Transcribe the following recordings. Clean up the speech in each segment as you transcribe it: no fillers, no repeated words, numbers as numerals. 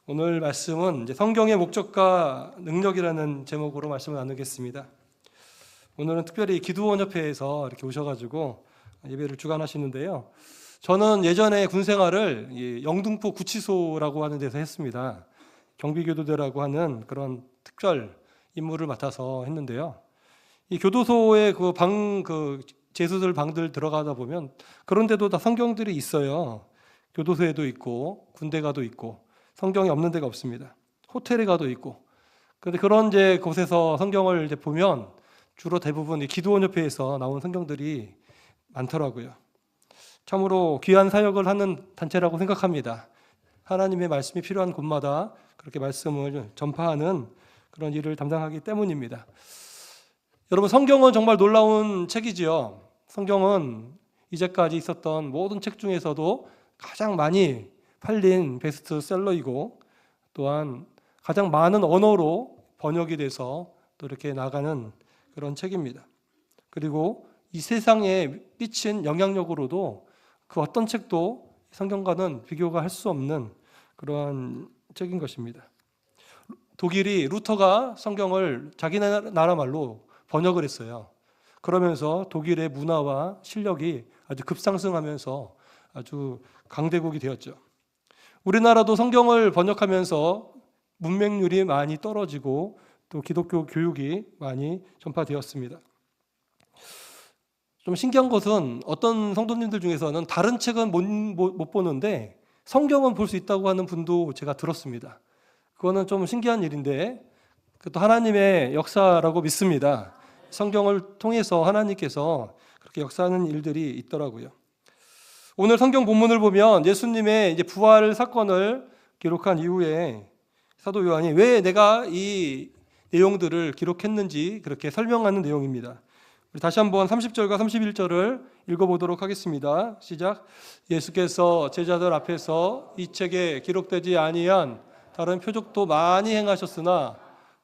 오늘 말씀은 이제 성경의 목적과 능력이라는 제목으로 말씀을 나누겠습니다. 오늘은 특별히 기도원협회에서 이렇게 오셔가지고 예배를 주관하시는데요. 저는 예전에 군 생활을 영등포 구치소라고 하는 데서 했습니다. 경비교도대라고 하는 그런 특별 임무를 맡아서 했는데요. 이 교도소의 그 제수들 방들 들어가다 보면 그런 데도 다 성경들이 있어요. 교도소에도 있고 군대 가도 있고 성경이 없는 데가 없습니다. 호텔에 가도 있고. 그런데 그런 이제 곳에서 성경을 이제 보면 주로 대부분 기도원협회에서 나온 성경들이 많더라고요. 참으로 귀한 사역을 하는 단체라고 생각합니다. 하나님의 말씀이 필요한 곳마다 그렇게 말씀을 전파하는 그런 일을 담당하기 때문입니다. 여러분, 성경은 정말 놀라운 책이지요. 성경은 이제까지 있었던 모든 책 중에서도 가장 많이 팔린 베스트셀러이고 또한 가장 많은 언어로 번역이 돼서 또 이렇게 나가는 그런 책입니다. 그리고 이 세상에 끼친 영향력으로도 그 어떤 책도 성경과는 비교가 할 수 없는 그러한 책인 것입니다. 독일이 루터가 성경을 자기 나라 말로 번역을 했어요. 그러면서 독일의 문화와 실력이 아주 급상승하면서 아주 강대국이 되었죠. 우리나라도 성경을 번역하면서 문맹률이 많이 떨어지고 또 기독교 교육이 많이 전파되었습니다. 좀 신기한 것은 어떤 성도님들 중에서는 다른 책은 못 보는데 성경은 볼 수 있다고 하는 분도 제가 들었습니다. 그거는 좀 신기한 일인데 그것도 하나님의 역사라고 믿습니다. 성경을 통해서 하나님께서 그렇게 역사하는 일들이 있더라고요. 오늘 성경 본문을 보면 예수님의 이제 부활 사건을 기록한 이후에 사도 요한이 왜 내가 이 내용들을 기록했는지 그렇게 설명하는 내용입니다. 우리 다시 한번 30절과 31절을 읽어보도록 하겠습니다. 시작. 예수께서 제자들 앞에서 이 책에 기록되지 아니한 다른 표적도 많이 행하셨으나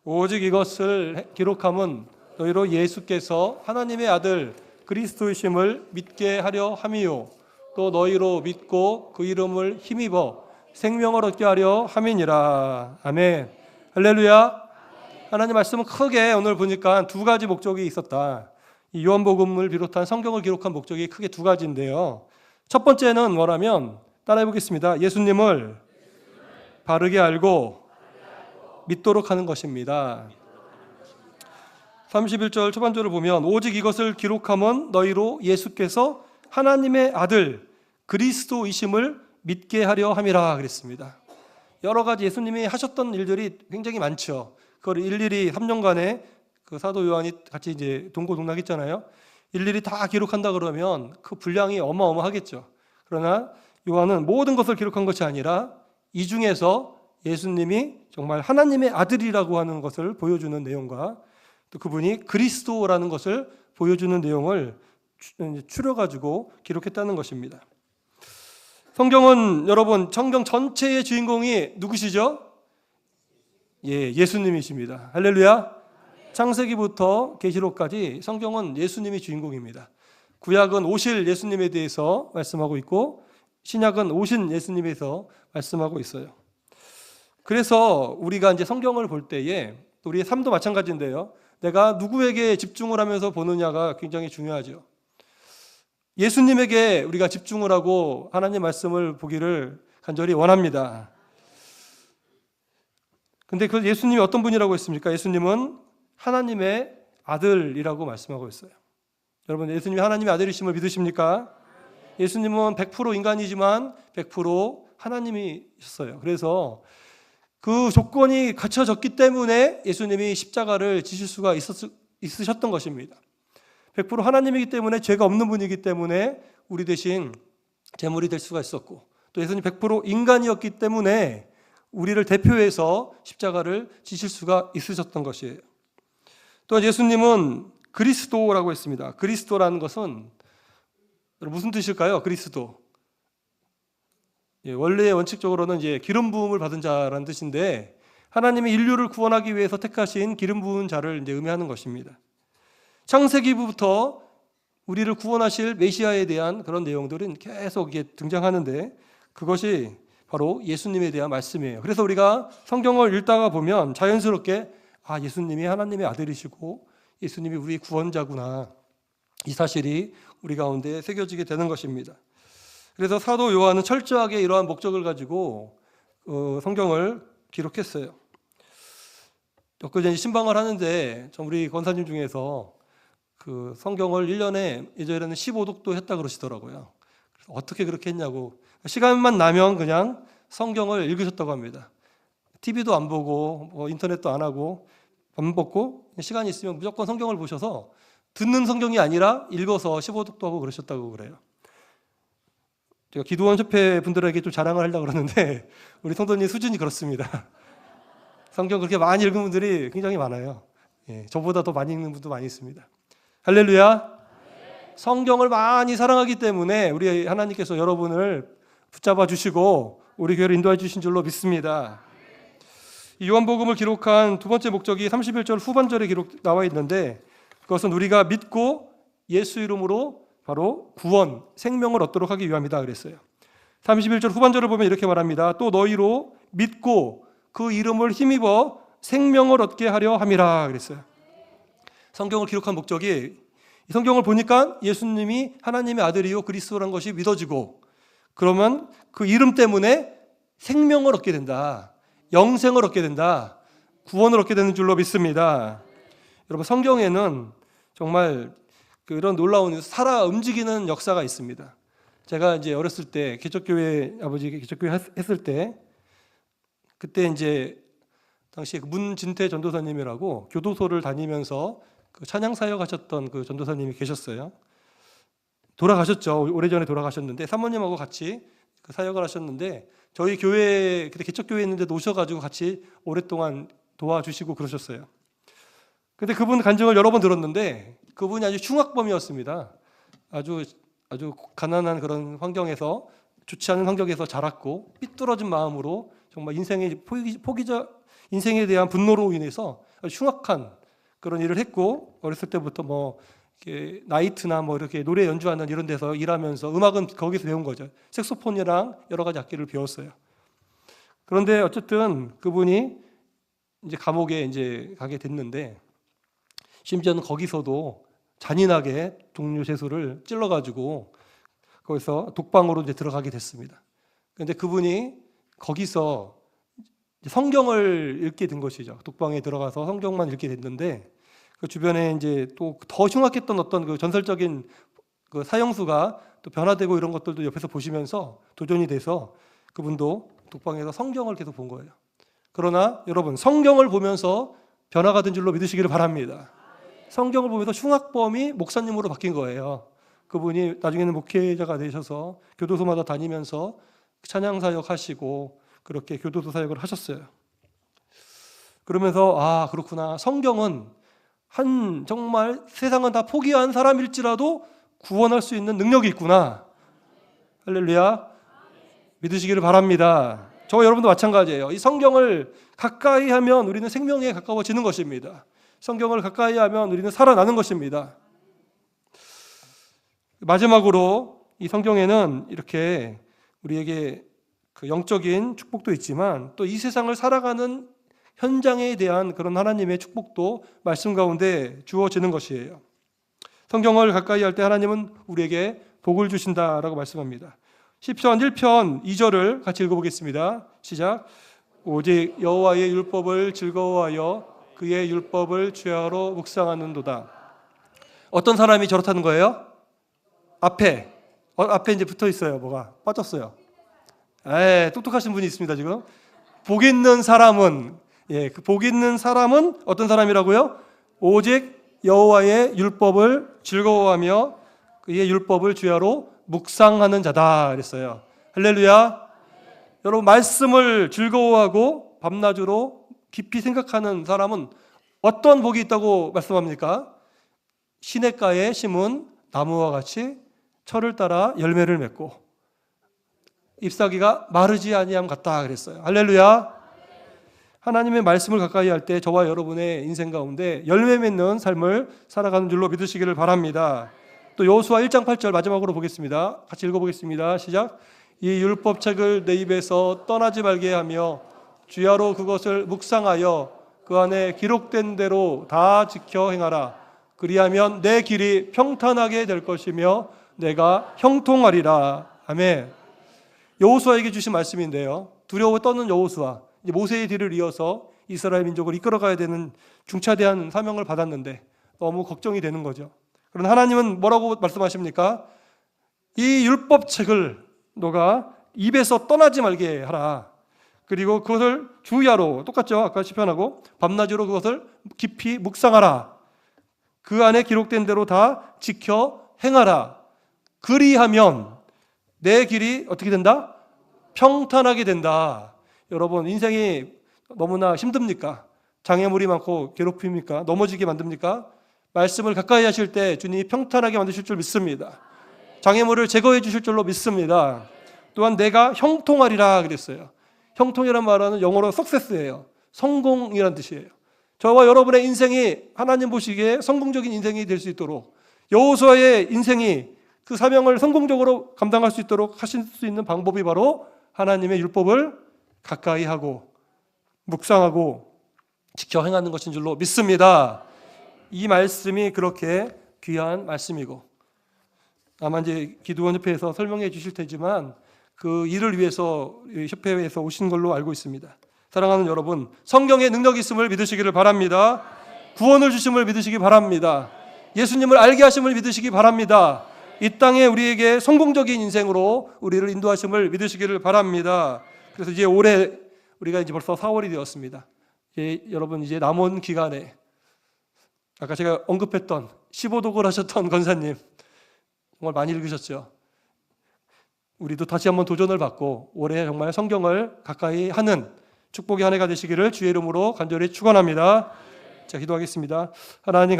오직 이것을 기록함은 너희로 예수께서 하나님의 아들 그리스도이심을 믿게 하려 함이요 또 너희로 믿고 그 이름을 힘입어 생명을 얻게 하려 함이니라. 아멘. 할렐루야. 하나님 말씀은 크게 오늘 보니까 두 가지 목적이 있었다. 이 요한복음을 비롯한 성경을 기록한 목적이 크게 두 가지인데요. 첫 번째는 뭐라면 따라해 보겠습니다. 예수님을 바르게 알고 믿도록 하는 것입니다. 31절 초반절을 보면 오직 이것을 기록함은 너희로 예수께서 하나님의 아들 그리스도이심을 믿게 하려 함이라 그랬습니다. 여러 가지 예수님이 하셨던 일들이 굉장히 많죠. 그걸 일일이 3년간에 그 사도 요한이 같이 이제 동고동락했잖아요. 일일이 다 기록한다 그러면 그 분량이 어마어마하겠죠. 그러나 요한은 모든 것을 기록한 것이 아니라 이 중에서 예수님이 정말 하나님의 아들이라고 하는 것을 보여주는 내용과 또 그분이 그리스도라는 것을 보여주는 내용을 추려가지고 기록했다는 것입니다. 성경은 여러분 성경 전체의 주인공이 누구시죠? 예수님이십니다. 할렐루야. 창세기부터 계시록까지 성경은 예수님이 주인공입니다. 구약은 오실 예수님에 대해서 말씀하고 있고 신약은 오신 예수님에 대해서 말씀하고 있어요. 그래서 우리가 이제 성경을 볼 때에 우리의 삶도 마찬가지인데요. 내가 누구에게 집중을 하면서 보느냐가 굉장히 중요하죠. 예수님에게 우리가 집중을 하고 하나님 말씀을 보기를 간절히 원합니다. 근데 그 예수님이 어떤 분이라고 했습니까? 예수님은 하나님의 아들이라고 말씀하고 있어요. 여러분, 예수님이 하나님의 아들이심을 믿으십니까? 예수님은 100% 인간이지만 100% 하나님이셨어요. 그래서 그 조건이 갖춰졌기 때문에 예수님이 십자가를 지실 수가 있으셨던 것입니다. 100% 하나님이기 때문에 죄가 없는 분이기 때문에 우리 대신 제물이 될 수가 있었고 또 예수님 100% 인간이었기 때문에 우리를 대표해서 십자가를 지실 수가 있으셨던 것이에요. 또 예수님은 그리스도라고 했습니다. 그리스도라는 것은 무슨 뜻일까요? 그리스도. 원래 원칙적으로는 이제 기름 부음을 받은 자라는 뜻인데 하나님이 인류를 구원하기 위해서 택하신 기름 부은 자를 이제 의미하는 것입니다. 창세기부터 우리를 구원하실 메시아에 대한 그런 내용들은 계속 이게 등장하는데 그것이 바로 예수님에 대한 말씀이에요. 그래서 우리가 성경을 읽다가 보면 자연스럽게 예수님이 하나님의 아들이시고 예수님이 우리 구원자구나, 이 사실이 우리 가운데 새겨지게 되는 것입니다. 그래서 사도 요한은 철저하게 이러한 목적을 가지고 성경을 기록했어요. 엊그제 신방을 하는데 우리 권사님 중에서 그 성경을 1년에 예전에는 15독도 했다 그러시더라고요. 그래서 어떻게 그렇게 했냐고, 시간만 나면 그냥 성경을 읽으셨다고 합니다. TV도 안 보고 인터넷도 안 하고 밥 먹고 시간이 있으면 무조건 성경을 보셔서 듣는 성경이 아니라 읽어서 15독도 하고 그러셨다고 그래요. 제가 기도원 협회 분들에게 좀 자랑을 하려고 그러는데 우리 성도님 수준이 그렇습니다. 성경 그렇게 많이 읽은 분들이 굉장히 많아요. 저보다 더 많이 읽는 분도 많이 있습니다. 할렐루야. 성경을 많이 사랑하기 때문에 우리 하나님께서 여러분을 붙잡아 주시고 우리 교회를 인도해 주신 줄로 믿습니다. 이 요한복음을 기록한 두 번째 목적이 31절 후반절에 나와 있는데, 그것은 우리가 믿고 예수 이름으로 바로 구원, 생명을 얻도록 하기 위함이다 그랬어요. 31절 후반절을 보면 이렇게 말합니다. 또 너희로 믿고 그 이름을 힘입어 생명을 얻게 하려 함이라 그랬어요. 성경을 기록한 목적이, 이 성경을 보니까 예수님이 하나님의 아들이요 그리스도라는 것이 믿어지고, 그러면 그 이름 때문에 생명을 얻게 된다, 영생을 얻게 된다, 구원을 얻게 되는 줄로 믿습니다. 여러분, 성경에는 정말 그런 놀라운 살아 움직이는 역사가 있습니다. 제가 이제 어렸을 때 개척교회, 아버지 개척교회 했을 때, 그때 이제 당시에 문진태 전도사님이라고 교도소를 다니면서 그 찬양 사역 하셨던 그 전도사님이 계셨어요. 돌아가셨죠. 오래전에 돌아가셨는데 사모님하고 같이 그 사역을 하셨는데, 저희 교회 그때 개척교회 있는데도 오셔가지고 같이 오랫동안 도와주시고 그러셨어요. 근데 그분 간증을 여러 번 들었는데 그분이 아주 흉악범이었습니다. 아주 가난한 그런 환경에서, 좋지 않은 환경에서 자랐고 삐뚤어진 마음으로 정말 인생에 대한 분노로 인해서 아주 흉악한 그런 일을 했고, 어렸을 때부터 이렇게 나이트나 이렇게 노래 연주하는 이런 데서 일하면서 음악은 거기서 배운 거죠. 색소폰이랑 여러 가지 악기를 배웠어요. 그런데 어쨌든 그분이 이제 감옥에 이제 가게 됐는데, 심지어는 거기서도 잔인하게 종류세수를 찔러가지고 거기서 독방으로 이제 들어가게 됐습니다. 그런데 그분이 거기서 성경을 읽게 된 것이죠. 독방에 들어가서 성경만 읽게 됐는데, 그 주변에 이제 또 더 흉악했던 어떤 그 전설적인 그 사형수가 또 변화되고 이런 것들도 옆에서 보시면서 도전이 돼서 그분도 독방에서 성경을 계속 본 거예요. 그러나 여러분, 성경을 보면서 변화가 된 줄로 믿으시기를 바랍니다. 성경을 보면서 흉악범이 목사님으로 바뀐 거예요. 그분이 나중에는 목회자가 되셔서 교도소마다 다니면서 찬양 사역 하시고 그렇게 교도소 사역을 하셨어요. 그러면서 그렇구나, 성경은 정말 세상은 다 포기한 사람일지라도 구원할 수 있는 능력이 있구나. 할렐루야. 믿으시기를 바랍니다. 저와 여러분도 마찬가지예요. 이 성경을 가까이 하면 우리는 생명에 가까워지는 것입니다. 성경을 가까이 하면 우리는 살아나는 것입니다. 마지막으로 이 성경에는 이렇게 우리에게 그 영적인 축복도 있지만 또 이 세상을 살아가는 현장에 대한 그런 하나님의 축복도 말씀 가운데 주어지는 것이에요. 성경을 가까이 할 때 하나님은 우리에게 복을 주신다라고 말씀합니다. 시편 1편 2절을 같이 읽어보겠습니다. 시작. 오직 여호와의 율법을 즐거워하여 그의 율법을 주야로 묵상하는도다. 어떤 사람이 저렇다는 거예요? 앞에 이제 붙어 있어요. 뭐가 빠졌어요. 똑똑하신 분이 있습니다. 지금 복 있는 사람은, 그 복 있는 사람은 어떤 사람이라고요? 오직 여호와의 율법을 즐거워하며 그의 율법을 주야로 묵상하는 자다 그랬어요. 할렐루야. 여러분, 말씀을 즐거워하고 밤낮으로 깊이 생각하는 사람은 어떤 복이 있다고 말씀합니까? 시냇가에 심은 나무와 같이 철을 따라 열매를 맺고 잎사귀가 마르지 아니함 같다 그랬어요. 할렐루야. 하나님의 말씀을 가까이 할 때 저와 여러분의 인생 가운데 열매 맺는 삶을 살아가는 줄로 믿으시기를 바랍니다. 또 여호수아 1장 8절 마지막으로 보겠습니다. 같이 읽어보겠습니다. 시작. 이 율법책을 내 입에서 떠나지 말게 하며 주야로 그것을 묵상하여 그 안에 기록된 대로 다 지켜 행하라. 그리하면 내 길이 평탄하게 될 것이며 내가 형통하리라. 아멘. 여호수아에게 주신 말씀인데요. 두려워 떠는 여호수아, 모세의 뒤를 이어서 이스라엘 민족을 이끌어가야 되는 중차대한 사명을 받았는데 너무 걱정이 되는 거죠. 그러나 하나님은 뭐라고 말씀하십니까? 이 율법책을 너가 입에서 떠나지 말게 하라. 그리고 그것을 주야로, 똑같죠? 아까 시편하고 밤낮으로 그것을 깊이 묵상하라. 그 안에 기록된 대로 다 지켜 행하라. 그리하면 내 길이 어떻게 된다? 평탄하게 된다. 여러분, 인생이 너무나 힘듭니까? 장애물이 많고 괴롭힙니까? 넘어지게 만듭니까? 말씀을 가까이 하실 때 주님이 평탄하게 만드실 줄 믿습니다. 장애물을 제거해 주실 줄로 믿습니다. 또한 내가 형통하리라 그랬어요. 형통이란 말은 영어로 success예요. 성공이란 뜻이에요. 저와 여러분의 인생이 하나님 보시기에 성공적인 인생이 될 수 있도록, 여호수아의 인생이 그 사명을 성공적으로 감당할 수 있도록 하실 수 있는 방법이 바로 하나님의 율법을 가까이 하고 묵상하고 지켜 행하는 것인 줄로 믿습니다. 이 말씀이 그렇게 귀한 말씀이고, 아마 이제 기도원 협회에서 설명해 주실 테지만 그 일을 위해서 협회에서 오신 걸로 알고 있습니다. 사랑하는 여러분, 성경에 능력이 있음을 믿으시기를 바랍니다. 구원을 주심을 믿으시기 바랍니다. 예수님을 알게 하심을 믿으시기 바랍니다. 이 땅에 우리에게 성공적인 인생으로 우리를 인도하심을 믿으시기를 바랍니다. 그래서 이제 올해 우리가 이제 벌써 4월이 되었습니다. 여러분 이제 남은 기간에 아까 제가 언급했던 15독을 하셨던 권사님 정말 많이 읽으셨죠? 우리도 다시 한번 도전을 받고 올해 정말 성경을 가까이 하는 축복의 한 해가 되시기를 주의 이름으로 간절히 축원합니다. 자, 기도하겠습니다. 하나님